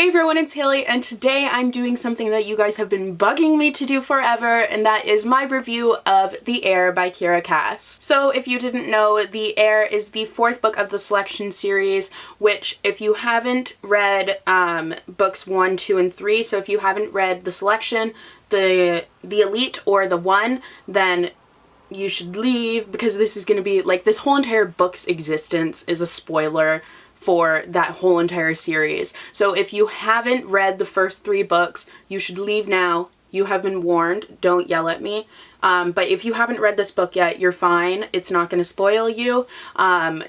Hey everyone, it's Haley, and today I'm doing something that you guys have been bugging me to do forever, and that is my review of The Heir by Kiera. So if you didn't know, The Heir is the fourth book of the Selection series, which if you haven't read books 1, 2, and 3, so if you haven't read the Selection, the Elite, or the One, then you should leave, because this is going to be, like, this whole entire book's existence is a spoiler for that whole entire series. So if you haven't read the first 3 books, you should leave now. You have been warned. Don't yell at me. But if you haven't read this book yet, you're fine. It's not going to spoil you.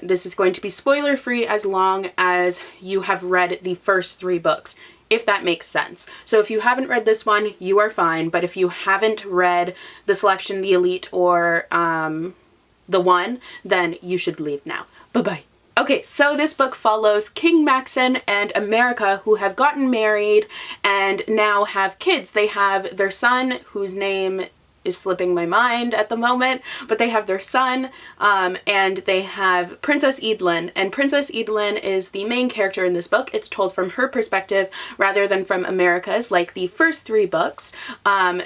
This is going to be spoiler free as long as you have read the first 3 books, if that makes sense. So if you haven't read this one, you are fine. But if you haven't read the Selection, the Elite, or the One, then you should leave now. Bye-bye. Okay, so this book follows King Maxen and America, who have gotten married and now have kids. They have their son, whose name is slipping my mind at the moment, but they have their son, and they have Princess Edelen, and Princess Edelen is the main character in this book. It's told from her perspective rather than from America's, like the first 3 books.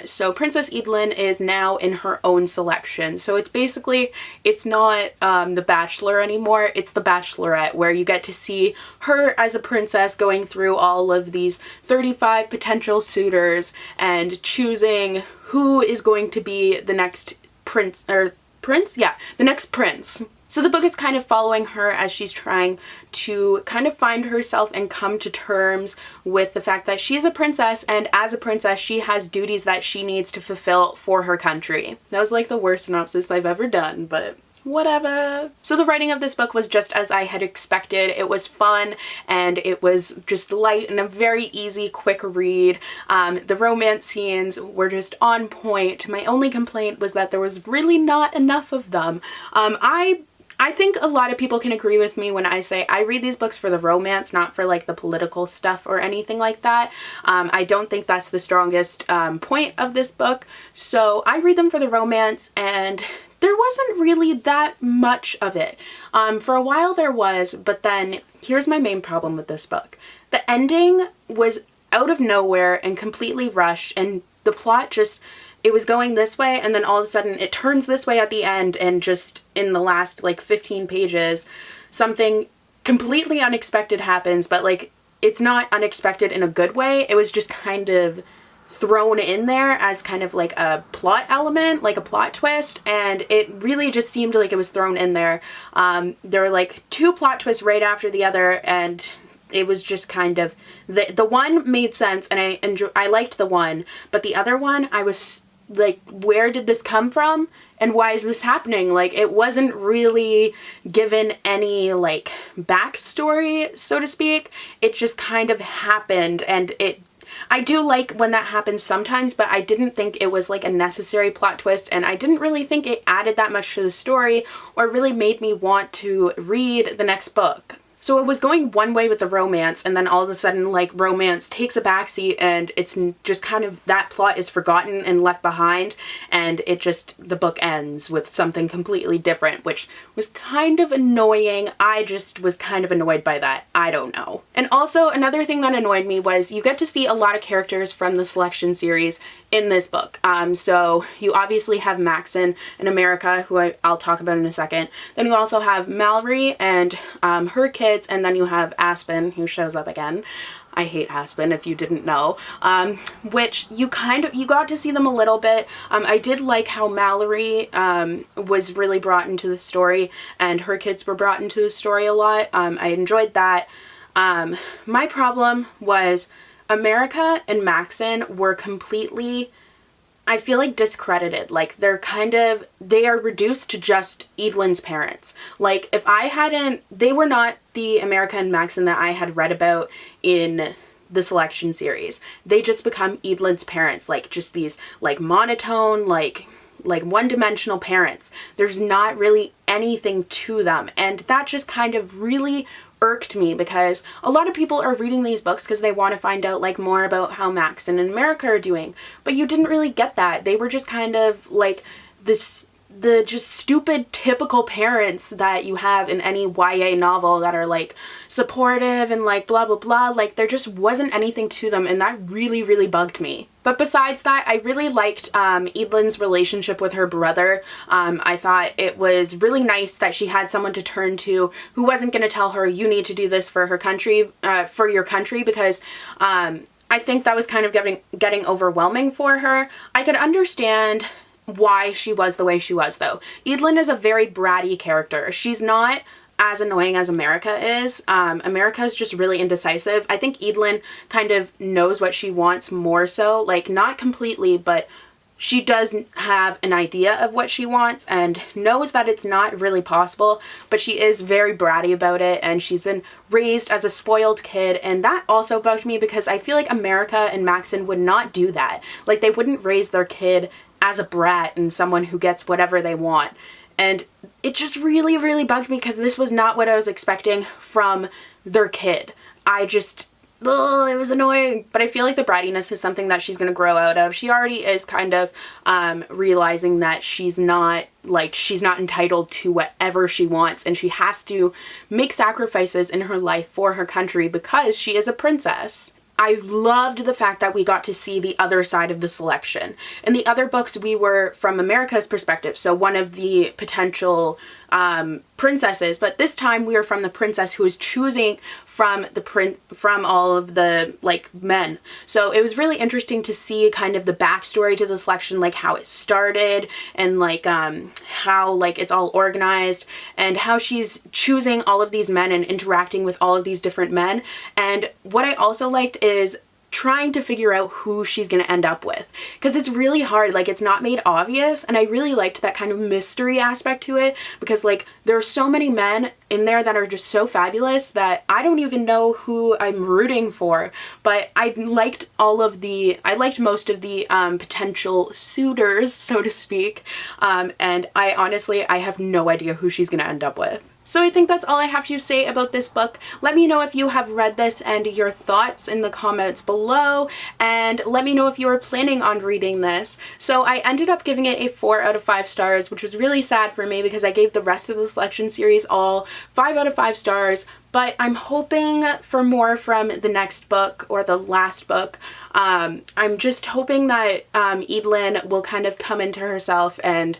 So Princess Edelen is now in her own selection. So it's basically, it's not The Bachelor anymore, it's The Bachelorette, where you get to see her as a princess going through all of these 35 potential suitors and choosing who is going to be the next prince, the next prince. So the book is kind of following her as she's trying to kind of find herself and come to terms with the fact that she's a princess, and as a princess she has duties that she needs to fulfill for her country. That was like the worst synopsis I've ever done, but whatever. So the writing of this book was just as I had expected. It was fun and it was just light and a very easy, quick read. The romance scenes were just on point. My only complaint was that there was really not enough of them. I think a lot of people can agree with me when I say I read these books for the romance, not for like the political stuff or anything like that. I don't think that's the strongest point of this book. So I read them for the romance, and there wasn't really that much of it. For a while there was, but then here's my main problem with this book. The ending was out of nowhere and completely rushed, and the plot just, it was going this way and then all of a sudden it turns this way at the end, and just in the last like 15 pages something completely unexpected happens, but like it's not unexpected in a good way. It was just kind of thrown in there as kind of like a plot element, like a plot twist, and it really just seemed like it was thrown in there. There were like 2 plot twists right after the other, and it was just kind of, the one made sense and I liked the one, but the other one I was like, where did this come from and why is this happening? Like, it wasn't really given any like backstory, so to speak. It just kind of happened, and I do like when that happens sometimes, but I didn't think it was like a necessary plot twist, and I didn't really think it added that much to the story or really made me want to read the next book. So it was going one way with the romance, and then all of a sudden, like, romance takes a backseat and it's just kind of, that plot is forgotten and left behind, and it just, the book ends with something completely different, which was kind of annoying. I just was kind of annoyed by that. I don't know. And also, another thing that annoyed me was you get to see a lot of characters from the Selection series in this book. So you obviously have Maxen and America, who I'll talk about in a second. Then you also have Mallory and her kids, and then you have Aspen, who shows up again. I hate Aspen, if you didn't know. Which you got to see them a little bit. I did like how Mallory was really brought into the story, and her kids were brought into the story a lot. I enjoyed that. My problem was America and Maxen were completely, I feel like, discredited. Like, they are reduced to just Edelen's parents. Like, they were not the America and Maxen that I had read about in the Selection series. They just become Edelen's parents, like, just these, like, monotone, like one-dimensional parents. There's not really anything to them, and that just kind of really irked me, because a lot of people are reading these books because they want to find out like more about how Maxen and America are doing, but you didn't really get that. They were just kind of like this the just stupid typical parents that you have in any YA novel that are like supportive and like blah blah blah. Like there just wasn't anything to them, and that really bugged me. But besides that, I really liked Edelen's relationship with her brother. I thought it was really nice that she had someone to turn to who wasn't going to tell her, you need to do this for her country, for your country, because I think that was kind of getting overwhelming for her. I could understand why she was the way she was, though. Edelen is a very bratty character. She's not as annoying as America is. America is just really indecisive. I think Edelen kind of knows what she wants more so, like not completely, but she does have an idea of what she wants and knows that it's not really possible, but she is very bratty about it, and she's been raised as a spoiled kid, and that also bugged me because I feel like America and Maxon would not do that. Like they wouldn't raise their kid as a brat and someone who gets whatever they want. And it just really bugged me because this was not what I was expecting from their kid. It was annoying. But I feel like the brattiness is something that she's going to grow out of. She already is kind of realizing that she's not entitled to whatever she wants, and she has to make sacrifices in her life for her country because she is a princess. I loved the fact that we got to see the other side of the selection. In the other books, we were from America's perspective, so one of the potential princesses, but this time we were from the princess who was choosing from all of the like men. So it was really interesting to see kind of the backstory to the selection, like how it started and like how like it's all organized and how she's choosing all of these men and interacting with all of these different men. And what I also liked is trying to figure out who she's gonna end up with, because it's really hard, like it's not made obvious, and I really liked that kind of mystery aspect to it, because like there are so many men in there that are just so fabulous that I don't even know who I'm rooting for. But I liked most of the potential suitors, so to speak, and I have no idea who she's gonna end up with. So I think that's all I have to say about this book. Let me know if you have read this and your thoughts in the comments below, and let me know if you are planning on reading this. So I ended up giving it a 4 out of 5 stars, which was really sad for me because I gave the rest of the selection series all 5 out of 5 stars, but I'm hoping for more from the next book or the last book. I'm just hoping that Edelen will kind of come into herself and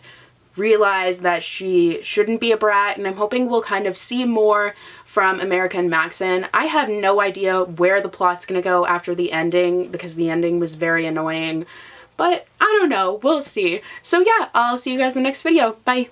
realize that she shouldn't be a brat, and I'm hoping we'll kind of see more from America and Maxon. I have no idea where the plot's gonna go after the ending because the ending was very annoying, but I don't know, we'll see. So yeah, I'll see you guys in the next video. Bye!